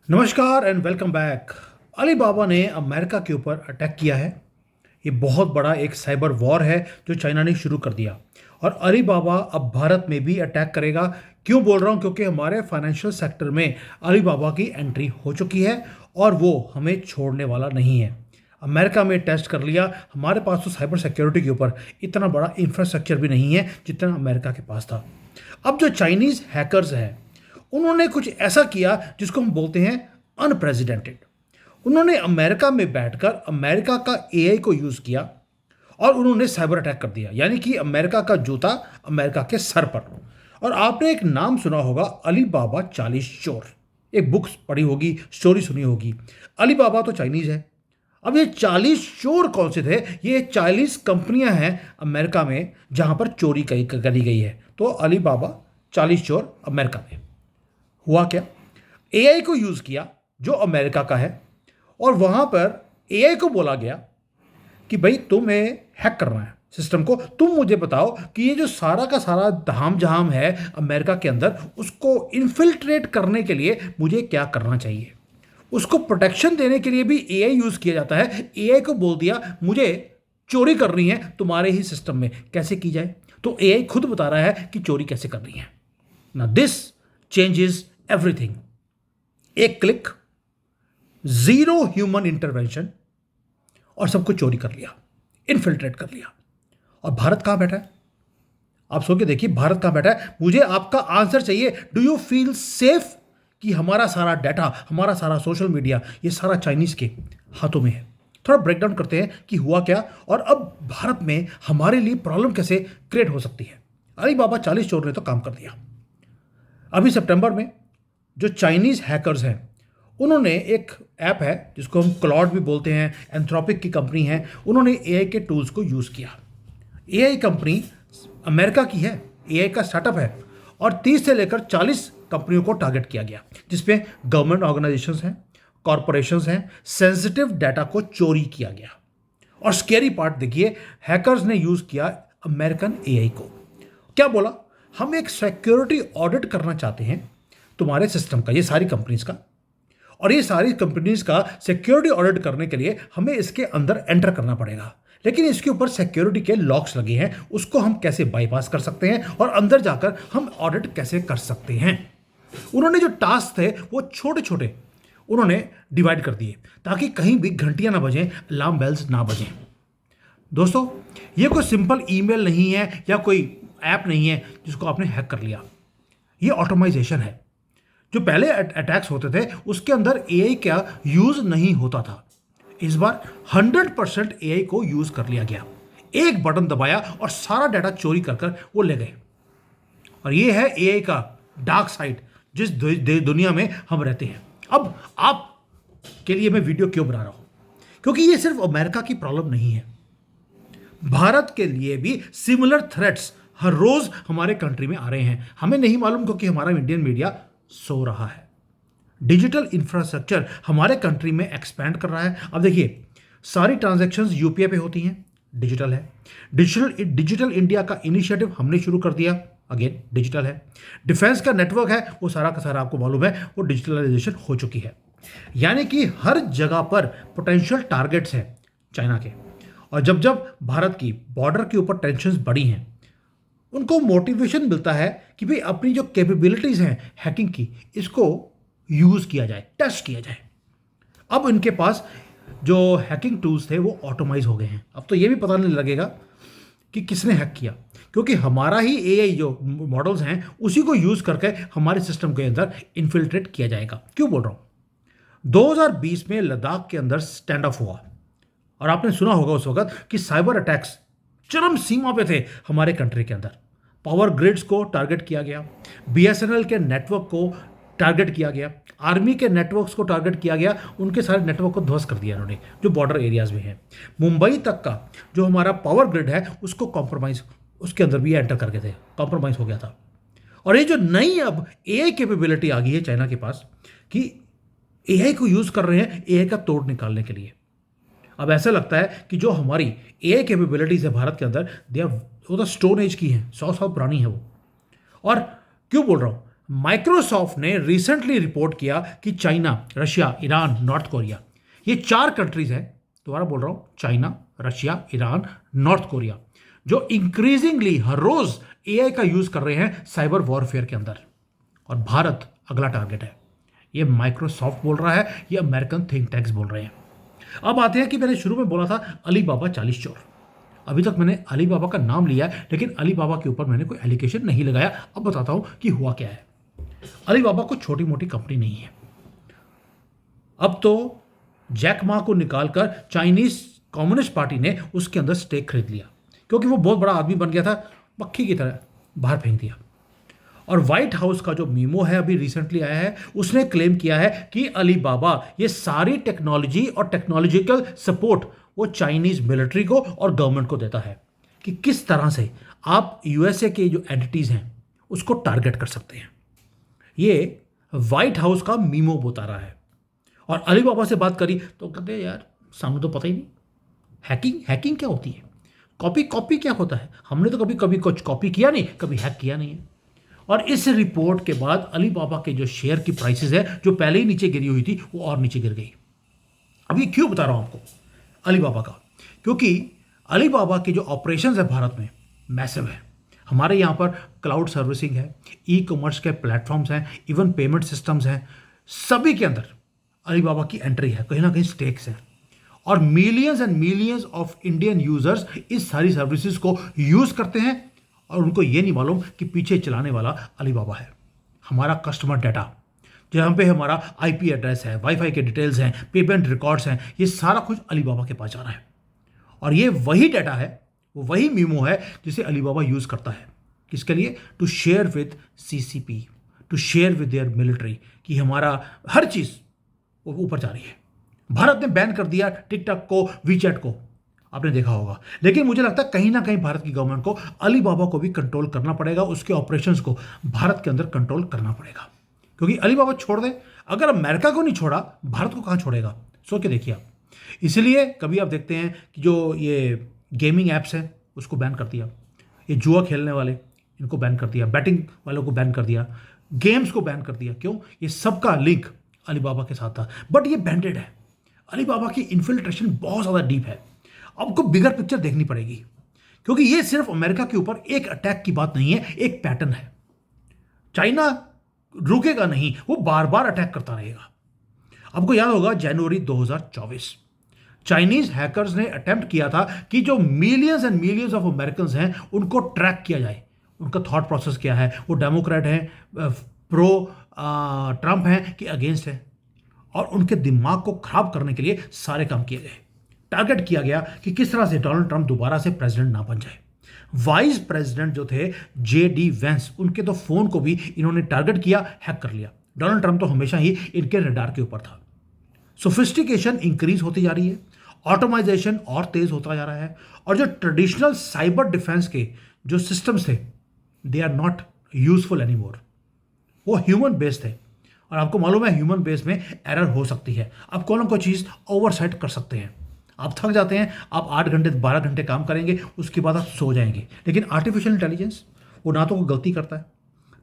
नमस्कार and welcome back. Alibaba ने America के ऊपर अटैक किया है। ये बहुत बड़ा एक साइबर वॉर है जो चाइना ने शुरू कर दिया और अलीबाबा अब भारत में भी अटैक करेगा। क्यों बोल रहा हूँ? क्योंकि हमारे फाइनेंशियल सेक्टर में अलीबाबा की एंट्री हो चुकी है और वो हमें छोड़ने वाला नहीं है। अमेरिका में टेस्ट कर लिया। हमारे पास तो साइबर सिक्योरिटी के ऊपर इतना बड़ा इंफ्रास्ट्रक्चर भी नहीं है जितना अमेरिका के पास था। अब जो चाइनीज़ हैकर्स हैं उन्होंने कुछ ऐसा किया जिसको हम बोलते हैं अनप्रेसिडेंटेड। उन्होंने अमेरिका में बैठकर अमेरिका का एआई को यूज़ किया और उन्होंने साइबर अटैक कर दिया, यानी कि अमेरिका का जूता अमेरिका के सर पर। और आपने एक नाम सुना होगा, अलीबाबा 40 चोर। एक बुक्स पढ़ी होगी, स्टोरी सुनी होगी। अलीबाबा तो चाइनीज़ है। अब ये 40 चोर कौन से थे? ये 40 कंपनियां हैं अमेरिका में जहां पर चोरी करी गई है। तो अलीबाबा 40 चोर अमेरिका में। हुआ क्या? एआई को यूज़ किया जो अमेरिका का है और वहाँ पर एआई को बोला गया कि भाई तुम्हें हैक करना है सिस्टम को। तुम मुझे बताओ कि ये जो सारा का सारा धाम जहाम है अमेरिका के अंदर, उसको इन्फिल्ट्रेट करने के लिए मुझे क्या करना चाहिए। उसको प्रोटेक्शन देने के लिए भी एआई यूज़ किया जाता है। एआई को बोल दिया मुझे चोरी करनी है तुम्हारे ही सिस्टम में, कैसे की जाए? तो एआई खुद बता रहा है कि चोरी कैसे करनी है ना। This changes everything. एक क्लिक, जीरो ह्यूमन इंटरवेंशन और सब कुछ चोरी कर लिया, इन्फिल्ट्रेट कर लिया। और भारत कहां बैठा है? आप सोच के देखिए, भारत कहां बैठा है। मुझे आपका आंसर चाहिए। डू यू फील सेफ कि हमारा सारा डाटा, हमारा सारा सोशल मीडिया, ये सारा चाइनीज के हाथों में है? थोड़ा ब्रेकडाउन करते हैं कि हुआ क्या और अब भारत में हमारे लिए प्रॉब्लम कैसे क्रिएट हो सकती है। अलीबाबा 40 चोर ने तो काम कर दिया। अभी सितंबर में जो चाइनीज़ हैकर्स हैं उन्होंने एक ऐप है जिसको हम क्लॉड भी बोलते हैं, एंथ्रोपिक की कंपनी है, उन्होंने एआई के टूल्स को यूज़ किया। एआई कंपनी अमेरिका की है, एआई का स्टार्टअप है और 30 से लेकर 40 कंपनियों को टारगेट किया गया, जिसमें गवर्नमेंट ऑर्गेनाइजेशंस हैं, कॉरपोरेशंस हैं। सेंसिटिव डाटा को चोरी किया गया। और स्केरी पार्ट देखिए, हैकर्स ने यूज़ किया अमेरिकन एआई को। क्या बोला? हम एक सिक्योरिटी ऑडिट करना चाहते हैं तुम्हारे सिस्टम का, ये सारी कंपनीज का, और ये सारी कंपनीज का सिक्योरिटी ऑडिट करने के लिए हमें इसके अंदर एंटर करना पड़ेगा। लेकिन इसके ऊपर सिक्योरिटी के लॉक्स लगे हैं, उसको हम कैसे बाईपास कर सकते हैं और अंदर जाकर हम ऑडिट कैसे कर सकते हैं। उन्होंने जो टास्क थे वो छोटे छोटे उन्होंने डिवाइड कर दिए ताकि कहीं भी घंटियां ना बजें, अलार्म बेल्स ना बजें। दोस्तों, ये कोई सिंपल ईमेल नहीं है या कोई ऐप नहीं है जिसको आपने हैक कर लिया। ये ऑटोमाइजेशन है। जो पहले अटैक्स होते थे उसके अंदर एआई का यूज नहीं होता था। इस बार 100% एआई को यूज कर लिया गया। एक बटन दबाया और सारा डाटा चोरी कर कर वो ले गए। और ये है एआई का डार्क साइड जिस दुनिया में हम रहते हैं। अब आप के लिए मैं वीडियो क्यों बना रहा हूं? क्योंकि ये सिर्फ अमेरिका की प्रॉब्लम नहीं है। भारत के लिए भी सिमिलर थ्रेट्स हर रोज हमारे कंट्री में आ रहे हैं। हमें नहीं मालूम क्योंकि हमारा इंडियन मीडिया सो रहा है। डिजिटल इंफ्रास्ट्रक्चर हमारे कंट्री में एक्सपैंड कर रहा है। अब देखिए, सारी ट्रांजैक्शंस यूपीआई पे होती हैं, डिजिटल है। डिजिटल इंडिया का इनिशिएटिव हमने शुरू कर दिया, अगेन डिजिटल है। डिफेंस का नेटवर्क है, वो सारा का सारा आपको मालूम है, वो डिजिटलाइजेशन हो चुकी है। यानी कि हर जगह पर पोटेंशियल टारगेट्स हैं चाइना के। और जब जब भारत की बॉर्डर के ऊपर टेंशन्स बढ़ी हैं, उनको मोटिवेशन मिलता है कि भाई अपनी जो कैपेबिलिटीज़ हैं हैकिंग की, इसको यूज़ किया जाए, टेस्ट किया जाए। अब इनके पास जो हैकिंग टूल्स थे वो ऑटोमाइज हो गए हैं। अब तो ये भी पता नहीं लगेगा कि किसने हैक किया, क्योंकि हमारा ही एआई जो मॉडल्स हैं उसी को यूज़ करके हमारे सिस्टम के अंदर इन्फिल्ट्रेट किया जाएगा। क्यों बोल रहा हूँ? 2020 में लद्दाख के अंदर स्टैंड ऑफ हुआ और आपने सुना होगा उस वक्त कि साइबर अटैक्स चरम सीमा पे थे हमारे कंट्री के अंदर। पावर ग्रिड्स को टारगेट किया गया, बीएसएनएल के नेटवर्क को टारगेट किया गया, आर्मी के नेटवर्क्स को टारगेट किया गया। उनके सारे नेटवर्क को ध्वस्त कर दिया इन्होंने जो बॉर्डर एरियाज में है। मुंबई तक का जो हमारा पावर ग्रिड है उसको कॉम्प्रोमाइज, उसके अंदर भी एंटर करके थे, कॉम्प्रोमाइज हो गया था। और ये जो नई अब एआई कैपेबिलिटी आ गई है चाइना के पास कि एआई को यूज़ कर रहे हैं एआई का तोड़ निकालने के लिए। अब ऐसा लगता है कि जो हमारी एआई कैपेबिलिटीज़ है भारत के अंदर, वो तो स्टोन एज की हैं, 100 साल पुरानी है वो। और क्यों बोल रहा हूँ? माइक्रोसॉफ्ट ने रिसेंटली रिपोर्ट किया कि China, Russia, Iran, north Korea, ये 4 कंट्रीज हैं, दोबारा बोल रहा हूं, China, Russia, Iran, north Korea, जो इंक्रीजिंगली हर रोज एआई का यूज कर रहे हैं साइबर वॉरफेयर के अंदर। और भारत अगला टारगेट है। ये माइक्रोसॉफ्ट बोल रहा है, ये अमेरिकन थिंक टैंक्स बोल रहे हैं। अब आते हैं कि मैंने शुरू में बोला था अलीबाबा 40 चोर। अभी तक मैंने अलीबाबा का नाम लिया है, लेकिन अलीबाबा के ऊपर मैंने कोई एलिगेशन नहीं लगाया। अब बताता हूं कि हुआ क्या है। अलीबाबा कोई छोटी मोटी कंपनी नहीं है। अब तो जैक मा को निकालकर चाइनीज कम्युनिस्ट पार्टी ने उसके अंदर स्टेक खरीद लिया, क्योंकि वो बहुत बड़ा आदमी बन गया था, मक्खी की तरह बाहर फेंक दिया। और व्हाइट हाउस का जो मीमो है अभी रिसेंटली आया है, उसने क्लेम किया है कि अलीबाबा ये सारी टेक्नोलॉजी और टेक्नोलॉजिकल सपोर्ट वो चाइनीज मिलिट्री को और गवर्नमेंट को देता है, कि किस तरह से आप यूएसए के जो एंटिटीज हैं उसको टारगेट कर सकते हैं। ये व्हाइट हाउस का मीमो बता रहा है। और अलीबाबा से बात करी तो कहते हैं यार सामने तो पता ही नहीं, हैकिंग हैकिंग क्या होती है, कॉपी कॉपी क्या होता है, हमने तो कभी कभी कुछ कॉपी किया नहीं, कभी हैक किया नहीं है। और इस रिपोर्ट के बाद अलीबाबा के जो शेयर की प्राइसेस है, जो पहले ही नीचे गिरी हुई थी, वो और नीचे गिर गई। अब ये क्यों बता रहा हूं आपको अलीबाबा का, क्योंकि अलीबाबा के जो ऑपरेशंस है भारत में मैसिव है। हमारे यहाँ पर क्लाउड सर्विसिंग है, ई कॉमर्स के प्लेटफॉर्म्स हैं, इवन पेमेंट सिस्टम्स हैं, सभी के अंदर अलीबाबा की एंट्री है, कहीं ना कहीं स्टेक्स हैं। और millions and millions of Indian users इस सारी सर्विसेज को यूज करते हैं, और उनको ये नहीं मालूम कि पीछे चलाने वाला अलीबाबा है। हमारा कस्टमर डाटा, जहाँ पे हमारा आईपी एड्रेस है, वाईफाई के डिटेल्स हैं, पेमेंट रिकॉर्ड्स हैं, ये सारा कुछ अलीबाबा के पास जा रहा है। और ये वही डाटा है, वो वही मीमो है जिसे अलीबाबा यूज करता है। किसके लिए? To share with CCP, to share with their military, कि हमारा हर चीज वो ऊपर जा रही है। भारत ने बैन कर दिया टिकटॉक को, वीचैट को, आपने देखा होगा। लेकिन मुझे लगता है कहीं ना कहीं भारत की गवर्नमेंट को अलीबाबा को भी कंट्रोल करना पड़ेगा, उसके ऑपरेशंस को भारत के अंदर कंट्रोल करना पड़ेगा। क्योंकि अलीबाबा छोड़ दे, अगर अमेरिका को नहीं छोड़ा, भारत को कहां छोड़ेगा? सोच के देखिए आप। इसलिए कभी आप देखते हैं कि जो ये गेमिंग ऐप्स हैं उसको बैन कर दिया, ये जुआ खेलने वाले इनको बैन कर दिया, बैटिंग वालों को बैन कर दिया, गेम्स को बैन कर दिया। क्यों? ये सबका लिंक अलीबाबा के साथ था। बट ये बैंडेड है, अलीबाबा की इन्फिल्ट्रेशन बहुत ज़्यादा डीप है। आपको बिगर पिक्चर देखनी पड़ेगी, क्योंकि ये सिर्फ अमेरिका के ऊपर एक अटैक की बात नहीं है, एक पैटर्न है। चाइना रुकेगा नहीं, वो बार बार अटैक करता रहेगा। आपको याद होगा जनवरी 2024 चाइनीज हैकर्स ने अटेम्प्ट किया था कि जो millions and millions of American हैं उनको ट्रैक किया जाए, उनका थॉट प्रोसेस क्या है, वो डेमोक्रेट हैं, प्रो ट्रंप हैं कि अगेंस्ट है। और उनके दिमाग को खराब करने के लिए सारे काम किए गए। टारगेट किया गया कि किस तरह से डोनाल्ड ट्रंप दोबारा से प्रेसिडेंट ना बन जाए। वाइस प्रेसिडेंट जो थे जेडी वेंस, उनके तो फोन को भी इन्होंने टारगेट किया, हैक कर लिया। डोनाल्ड ट्रंप तो हमेशा ही इनके रडार के ऊपर था। सोफिस्टिकेशन इंक्रीज होती जा रही है, ऑटोमाइजेशन और तेज होता जा रहा है, और जो ट्रेडिशनल साइबर डिफेंस के जो सिस्टम्स थे they are not useful anymore. वो ह्यूमन बेस्ड थे, और आपको मालूम है ह्यूमन बेस में एरर हो सकती है। आप कोई ना कोई चीज़ ओवरसाइट कर सकते हैं। आप थक जाते हैं, आप 8 घंटे 12 घंटे काम करेंगे, उसके बाद आप सो जाएंगे। लेकिन आर्टिफिशियल इंटेलिजेंस वो ना तो कोई गलती करता है,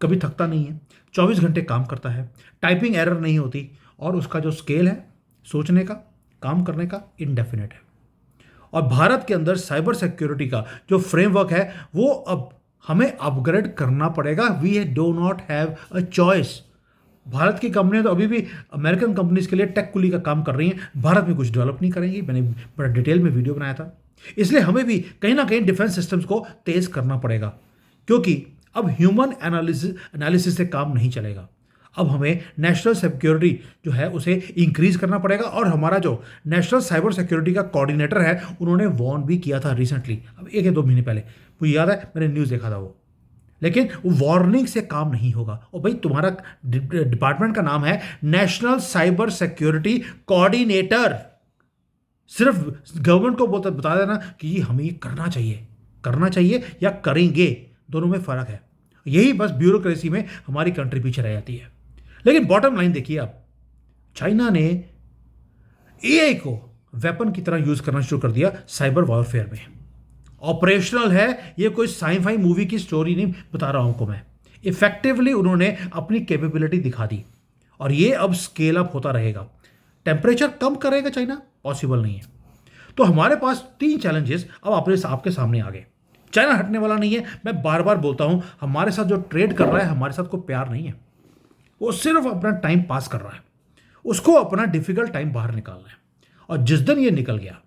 कभी थकता नहीं है, 24 घंटे काम करता है, टाइपिंग एरर नहीं होती, और उसका जो स्केल है सोचने का, काम करने का, इनडेफिनेट है। और भारत के अंदर साइबर सिक्योरिटी का जो फ्रेमवर्क है वो अब हमें अपग्रेड करना पड़ेगा। We do not have a choice. Bharat की कंपनियां तो अभी भी अमेरिकन कंपनीज के लिए टेक कुली का काम कर रही हैं, भारत में कुछ डेवलप नहीं करेंगी। मैंने बड़ा डिटेल में वीडियो बनाया था। इसलिए हमें भी कहीं ना कहीं डिफेंस सिस्टम्स को तेज करना पड़ेगा, क्योंकि अब ह्यूमन एनालिसिस से काम नहीं चलेगा। अब हमें नेशनल सिक्योरिटी जो है उसे इंक्रीज करना पड़ेगा। और हमारा जो नेशनल साइबर सिक्योरिटी का कोऑर्डिनेटर है, उन्होंने वार्न भी किया था रिसेंटली, अब 1 या 2 महीने पहले, मुझे याद है, मैंने न्यूज़ देखा था वो। लेकिन वार्निंग से काम नहीं होगा। और भाई तुम्हारा डिपार्टमेंट का नाम है नेशनल साइबर सिक्योरिटी कोऑर्डिनेटर। सिर्फ गवर्नमेंट को बता देना कि हमें ये करना चाहिए या करेंगे, दोनों में फर्क है। यही बस ब्यूरोक्रेसी में हमारी कंट्री पीछे रह जाती है। लेकिन बॉटम लाइन देखिए आप, चाइना ने एआई को वेपन की तरह यूज करना शुरू कर दिया साइबर वॉरफेयर में। ऑपरेशनल है, ये कोई साइफाई मूवी की स्टोरी नहीं बता रहा हूं आपको मैं। इफेक्टिवली उन्होंने अपनी कैपेबिलिटी दिखा दी और ये अब स्केल अप होता रहेगा। टेम्परेचर कम करेगा चाइना? पॉसिबल नहीं है। तो हमारे पास 3 चैलेंजेस अब अपने आपके सामने आ गए। चाइना हटने वाला नहीं है। मैं बार बार बोलता हूं, हमारे साथ जो ट्रेड कर रहा है हमारे साथ कोई प्यार नहीं है, वो सिर्फ अपना टाइम पास कर रहा है। उसको अपना डिफिकल्ट टाइम बाहर निकालना है। और जिस दिन ये निकल गया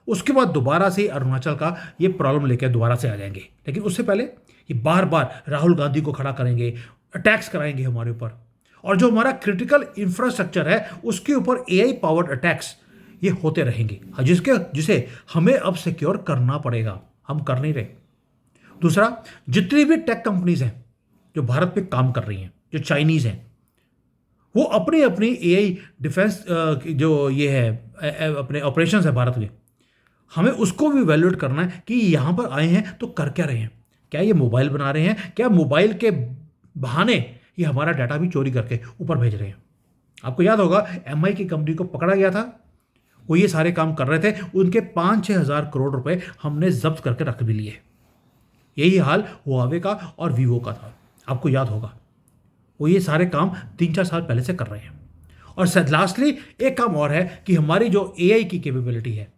उसके बाद दोबारा से अरुणाचल का ये प्रॉब्लम लेकर दोबारा से आ जाएंगे। लेकिन उससे पहले ये बार बार राहुल गांधी को खड़ा करेंगे, अटैक्स कराएंगे हमारे ऊपर, और जो हमारा क्रिटिकल इंफ्रास्ट्रक्चर है उसके ऊपर एआई पावर्ड अटैक्स ये होते रहेंगे, जिसे हमें अब सिक्योर करना पड़ेगा। हम कर नहीं रहे। दूसरा, जितनी भी टेक कंपनीज हैं जो भारत पे काम कर रही हैं, जो चाइनीज हैं, वो अपनी अपनी एआई डिफेंस जो ये है अपने ऑपरेशंस है भारत में, हमें उसको भी वैल्यूएट करना है कि यहां पर आए हैं तो कर क्या रहे हैं। क्या ये मोबाइल बना रहे हैं? क्या मोबाइल के बहाने ये हमारा डाटा भी चोरी करके ऊपर भेज रहे हैं? आपको याद होगा एमआई की कंपनी को पकड़ा गया था, वो ये सारे काम कर रहे थे। उनके 5-6 हज़ार करोड़ रुपए हमने जब्त करके रख भी लिए। यही हाल हुआवे का और वीवो का था, आपको याद होगा। वो ये सारे काम 3-4 साल पहले से कर रहे हैं। और लास्टली एक काम और है कि हमारी जो एआई की कैपेबिलिटी है,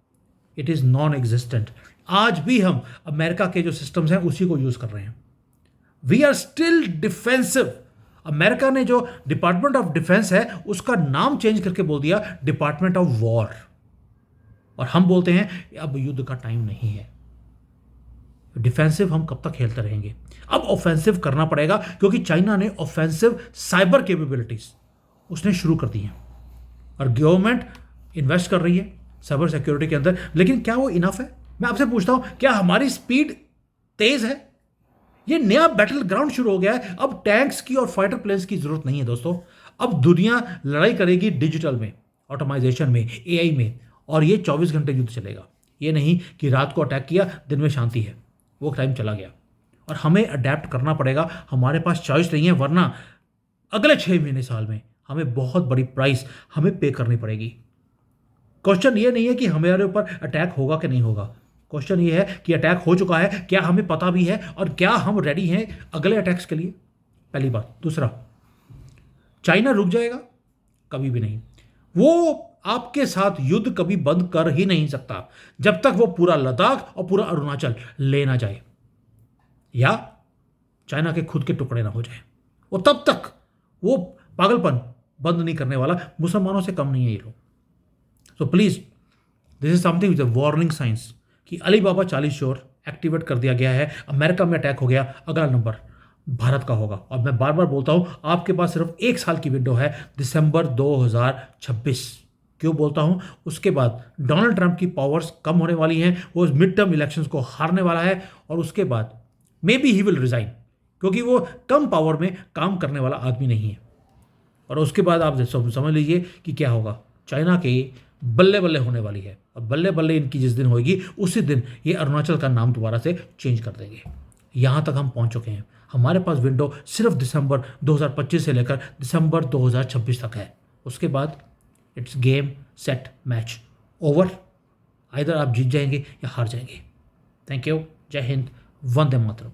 इट इज़ नॉन एग्जिस्टेंट। आज भी हम अमेरिका के जो सिस्टम्स हैं उसी को यूज़ कर रहे हैं। We are still defensive. America ने जो डिपार्टमेंट ऑफ डिफेंस है उसका नाम चेंज करके बोल दिया डिपार्टमेंट ऑफ वॉर, और हम बोलते हैं अब युद्ध का टाइम नहीं है। डिफेंसिव हम कब तक खेलते रहेंगे? अब ऑफेंसिव करना पड़ेगा, क्योंकि चाइना ने ऑफेंसिव साइबर कैपेबिलिटीज उसने शुरू कर दी हैं और गवर्नमेंट इन्वेस्ट कर रही है साइबर सिक्योरिटी के अंदर। लेकिन क्या वो इनफ है? मैं आपसे पूछता हूं, क्या हमारी स्पीड तेज है? ये नया बैटल ग्राउंड शुरू हो गया है। अब टैंक्स की और फाइटर प्लेन्स की जरूरत नहीं है दोस्तों। अब दुनिया लड़ाई करेगी डिजिटल में, ऑटोमाइजेशन में, एआई में, और ये 24 घंटे युद्ध चलेगा। ये नहीं कि रात को अटैक किया दिन में शांति है, वो टाइम चला गया। और हमें अडेप्ट करना पड़ेगा। हमारे पास चॉइस नहीं है, वरना अगले 6 महीने साल में हमें बहुत बड़ी प्राइस हमें पे करनी पड़ेगी। क्वेश्चन ये नहीं है कि हमारे ऊपर अटैक होगा कि नहीं होगा। क्वेश्चन ये है कि अटैक हो चुका है, क्या हमें पता भी है, और क्या हम रेडी हैं अगले अटैक्स के लिए? पहली बात। दूसरा, चाइना रुक जाएगा? कभी भी नहीं। वो आपके साथ युद्ध कभी बंद कर ही नहीं सकता जब तक वो पूरा लद्दाख और पूरा अरुणाचल ले ना जाए, या चाइना के खुद के टुकड़े ना हो जाए। वो तब तक वो पागलपन बंद नहीं करने वाला। मुसलमानों से कम नहीं है ये लोग। So please, this is something with a warning science कि अलीबाबा 40 श्योर एक्टिवेट कर दिया गया है। अमेरिका में अटैक हो गया, अगला नंबर भारत का होगा। और मैं बार बार बोलता हूं, आपके पास सिर्फ 1 साल की विंडो है, दिसंबर 2026। क्यों बोलता हूं? उसके बाद डोनाल्ड ट्रंप की पावर्स कम होने वाली हैं, वो मिड टर्म इलेक्शंस को हारने वाला है, और उसके बाद may be he will resign, क्योंकि वो कम पावर में काम करने वाला आदमी नहीं है। और उसके बाद आप समझ लीजिए कि क्या होगा। चाइना के बल्ले बल्ले होने वाली है, और बल्ले बल्ले इनकी जिस दिन होगी उसी दिन ये अरुणाचल का नाम दोबारा से चेंज कर देंगे। यहाँ तक हम पहुँच चुके हैं। हमारे पास विंडो सिर्फ दिसंबर 2025 से लेकर दिसंबर 2026 तक है। उसके बाद it's game set match over. Either आप जीत जाएंगे या हार जाएंगे। Thank you. जय हिंद। वंदे मातरम।